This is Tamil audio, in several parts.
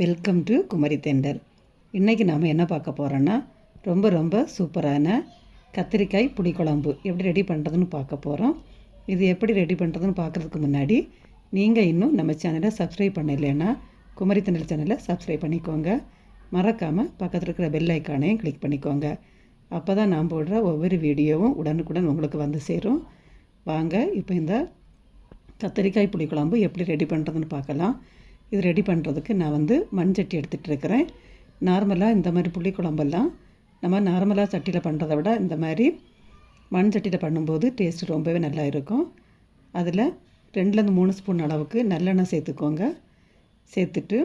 Welcome to Kumari தெண்டல். இன்றைக்கி நாம் என்ன பார்க்க போகிறோன்னா ரொம்ப சூப்பரான கத்திரிக்காய் புளிக்குழம்பு எப்படி ரெடி பண்ணுறதுன்னு பார்க்க போகிறோம். இது எப்படி ரெடி பண்ணுறதுன்னு பார்க்குறதுக்கு முன்னாடி நீங்கள் இன்னும் நம்ம சேனலை சப்ஸ்கிரைப் பண்ணலைன்னா குமரி தெண்டல் சேனலை சப்ஸ்கிரைப் பண்ணிக்கோங்க. மறக்காமல் பக்கத்தில் இருக்கிற பெல் ஐக்கானையும் கிளிக் பண்ணிக்கோங்க. அப்போ தான் நான் போடுற ஒவ்வொரு வீடியோவும் உடனுக்குடன் உங்களுக்கு வந்து சேரும். வாங்க இப்போ இந்த கத்திரிக்காய் புளிக்குழம்பு எப்படி ரெடி பண்ணுறதுன்னு பார்க்கலாம். இது ரெடி பண்ணுறதுக்கு நான் மண்சட்டி எடுத்துகிட்ருக்கிறேன். நார்மலாக இந்த மாதிரி புளிக்குழம்பெல்லாம் நம்ம நார்மலாக சட்டியில் பண்ணுறதை விட இந்த மாதிரி மண் சட்டியில் பண்ணும்போது டேஸ்ட்டு ரொம்பவே நல்லா இருக்கும். அதில் 2-3 ஸ்பூன் அளவுக்கு நல்லெண்ணெய் சேர்த்துக்கோங்க. சேர்த்துட்டு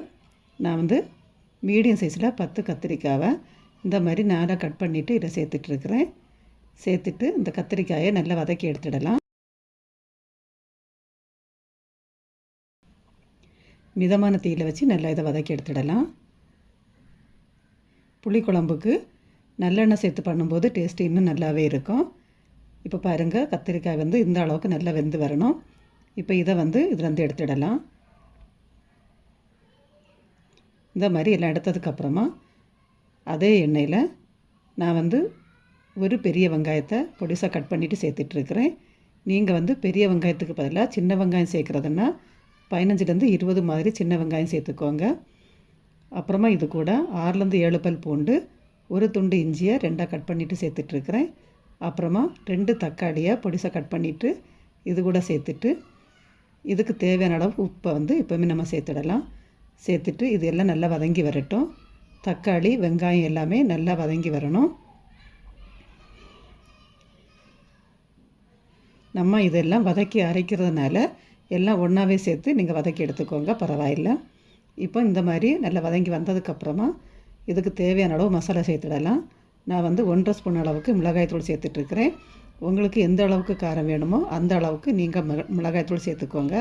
நான் மீடியம் சைஸில் 10 கத்திரிக்காவை இந்த மாதிரி நாளாக கட் பண்ணிவிட்டு இதை சேர்த்துட்ருக்கிறேன். சேர்த்துட்டு இந்த கத்திரிக்காயை நல்லா வதக்கி எடுத்துடலாம். மிதமான தீயில் வச்சு நல்லா இதை வதக்கி எடுத்துடலாம். புளிக்குழம்புக்கு நல்லெண்ணெய் சேர்த்து பண்ணும்போது டேஸ்ட்டு இன்னும் நல்லாவே இருக்கும். இப்போ பாருங்கள், கத்திரிக்காய் இந்த அளவுக்கு நல்லா வெந்து வரணும். இப்போ இதை இதில் எடுத்துடலாம். இந்த மாதிரி எல்லாம் எடுத்ததுக்கப்புறமா அதே எண்ணெயில் நான் ஒரு பெரிய வெங்காயத்தை பொடிசாக கட் பண்ணிவிட்டு சேர்த்துட்ருக்கிறேன். நீங்கள் பெரிய வெங்காயத்துக்கு பதிலாக சின்ன வெங்காயம் சேர்க்குறதுன்னா 15-20 மாதிரி சின்ன வெங்காயம் சேர்த்துக்கோங்க. அப்புறமா இது கூட 6-7 பல் பூண்டு, ஒரு துண்டு இஞ்சியை 2ஆக கட் பண்ணிவிட்டு சேர்த்துட்ருக்கிறேன். அப்புறமா 2 தக்காளியை பொடிசாக கட் பண்ணிவிட்டு இது கூட சேர்த்துட்டு இதுக்கு தேவையான அளவு உப்பை எப்போவுமே நம்ம சேர்த்துடலாம். சேர்த்துட்டு இது எல்லாம் நல்லா வதங்கி வரட்டும். தக்காளி வெங்காயம் எல்லாமே நல்லா வதங்கி வரணும். நம்ம இதெல்லாம் வதக்கி அரைக்கிறதுனால எல்லாம் ஒன்றாவே சேர்த்து நீங்கள் வதக்கி எடுத்துக்கோங்க, பரவாயில்லை. இப்போ இந்த மாதிரி நல்லா வதங்கி வந்ததுக்கப்புறமா இதுக்கு தேவையான அளவு மசாலா சேர்த்துடலாம். நான் 1.5 ஸ்பூன் அளவுக்கு மிளகாய்த்தூள் சேர்த்துட்ருக்கிறேன். உங்களுக்கு எந்த அளவுக்கு காரம் வேணுமோ அந்த அளவுக்கு நீங்கள் மிளகாய்த்தூள் சேர்த்துக்கோங்க.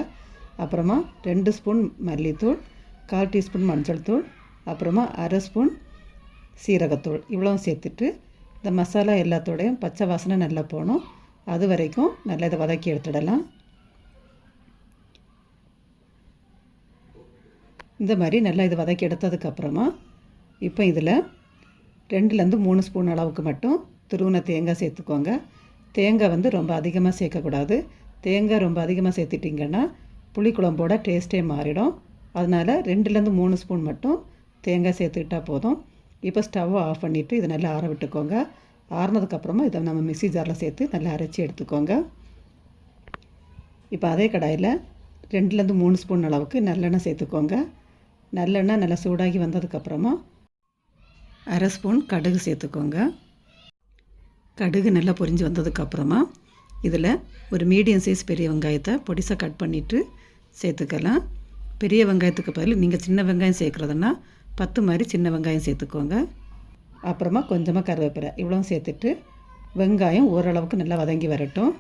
அப்புறமா 2 ஸ்பூன் மல்லித்தூள், 1/4 டீஸ்பூன் மஞ்சள் தூள், அப்புறமா 1/2 ஸ்பூன் சீரகத்தூள், இவ்வளோ சேர்த்துட்டு இந்த மசாலா எல்லாத்தோடையும் பச்சை வாசனை நல்லா போகணும். அது வரைக்கும் நல்லா இதை வதக்கி எடுத்துடலாம். இந்த மாதிரி நல்லா இது வதக்கி எடுத்ததுக்கப்புறமா இப்போ இதில் 2-3 ஸ்பூன் அளவுக்கு மட்டும் துருவின தேங்காய் சேர்த்துக்கோங்க. தேங்காய் ரொம்ப அதிகமாக சேர்க்கக்கூடாது. தேங்காய் ரொம்ப அதிகமாக சேர்த்துட்டிங்கன்னா புளிக்குழம்போட டேஸ்ட்டே மாறிடும். அதனால் 2-3 ஸ்பூன் மட்டும் தேங்காய் சேர்த்துக்கிட்டால் போதும். இப்போ ஸ்டவ்வை ஆஃப் பண்ணிவிட்டு இதை நல்லா ஆற விட்டுக்கோங்க. ஆறினதுக்கப்புறமா இதை நம்ம மிக்ஸி ஜாரில் சேர்த்து நல்லா அரைச்சி எடுத்துக்கோங்க. இப்போ அதே கடாயில் 2-3 ஸ்பூன் அளவுக்கு நல்லெண்ணெய் சேர்த்துக்கோங்க. நல்லெண்ணெய் நல்லா சூடாகி வந்ததுக்கப்புறமா 1/2 ஸ்பூன் கடுகு சேர்த்துக்கோங்க. கடுகு நல்லா பொரிஞ்சு வந்ததுக்கப்புறமா இதில் ஒரு மீடியம் சைஸ் பெரிய வெங்காயத்தை பொடிசாக கட் பண்ணிவிட்டு சேர்த்துக்கலாம். பெரிய வெங்காயத்துக்கு பதில் நீங்கள் சின்ன வெங்காயம் சேர்க்குறதுன்னா 10 மாதிரி சின்ன வெங்காயம் சேர்த்துக்கோங்க. அப்புறமா கொஞ்சமாக கருவேப்பிலை, இவ்வளோ சேர்த்துட்டு வெங்காயம் ஓரளவுக்கு நல்லா வதங்கி வரட்டும்.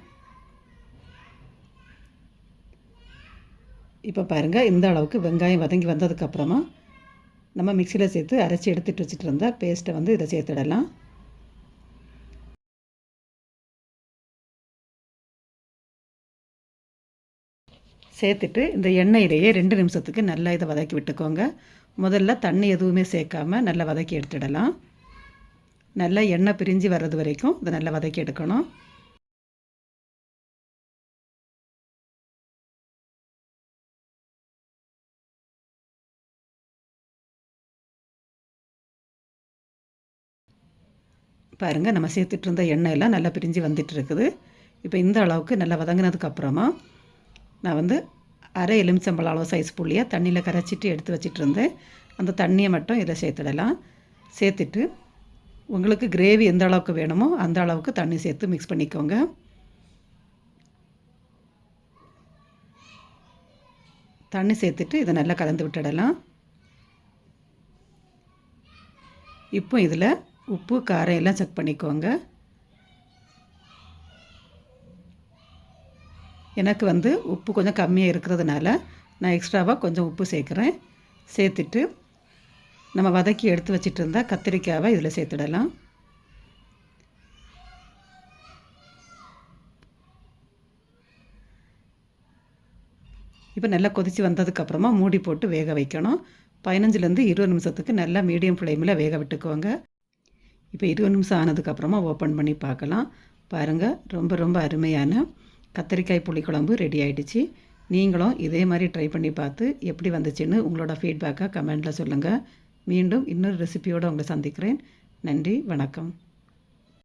இப்போ பாருங்கள், இந்த அளவுக்கு வெங்காயம் வதங்கி வந்ததுக்கப்புறமா நம்ம மிக்சியில் சேர்த்து அரைச்சி எடுத்துகிட்டு வச்சுட்டு இருந்தால் பேஸ்ட்டை இதை சேர்த்துடலாம். சேர்த்துட்டு இந்த எண்ணெயிலேயே 2 நிமிஷத்துக்கு நல்லா இதை வதக்கி விட்டுக்கோங்க. முதல்ல தண்ணி எதுவுமே சேர்க்காமல் நல்லா வதக்கி எடுத்துடலாம். நல்லா எண்ணெய் பிரிஞ்சு வர்றது வரைக்கும் இதை நல்லா வதக்கி எடுக்கணும். பாருங்கள், நம்ம சேர்த்துட்டு இருந்த எண்ணெயெல்லாம் நல்லா பிரிஞ்சு வந்துட்டுருக்குது. இப்போ இந்த அளவுக்கு நல்லா வதங்கினதுக்கப்புறமா நான் 1/2 எலுமிச்சம்பழம் அளவு சைஸ் புளியை தண்ணியில் கரைச்சிட்டு எடுத்து வச்சிட்டு இருந்தேன். அந்த தண்ணியை மட்டும் இதில் சேர்த்துடலாம். சேர்த்துட்டு உங்களுக்கு கிரேவி எந்த அளவுக்கு வேணுமோ அந்த அளவுக்கு தண்ணி சேர்த்து மிக்ஸ் பண்ணிக்கோங்க. தண்ணி சேர்த்துட்டு இதை நல்லா கலந்து விட்டுடலாம். இப்போ இதில் உப்பு காரம் எல்லாம் செக் பண்ணிக்கோங்க. எனக்கு உப்பு கொஞ்சம் கம்மியாக இருக்கிறதுனால நான் எக்ஸ்ட்ராவாக கொஞ்சம் உப்பு சேர்க்குறேன். சேர்த்துட்டு நம்ம வதக்கி எடுத்து வச்சிட்டு இருந்தால் கத்திரிக்காவை இதில் சேர்த்துடலாம். இப்போ நல்லா கொதித்து வந்ததுக்கப்புறமா மூடி போட்டு வேக வைக்கணும். 15லேருந்து 20 நிமிஷத்துக்கு நல்லா மீடியம் ஃப்ளேமில் வேக விட்டுக்குவோங்க. இப்போ 20 நிமிஷம் ஆனதுக்கப்புறமா ஓப்பன் பண்ணி பார்க்கலாம். பாருங்கள், ரொம்ப ரொம்ப அருமையான கத்திரிக்காய் புளிக்குழம்பு ரெடி ஆகிடுச்சு. நீங்களும் இதே மாதிரி ட்ரை பண்ணி பார்த்து எப்படி வந்துச்சுன்னு உங்களோட ஃபீட்பேக்கை கமெண்ட்டில் சொல்லுங்கள். மீண்டும் இன்னொரு ரெசிபியோடு உங்களை சந்திக்கிறேன். நன்றி, வணக்கம்.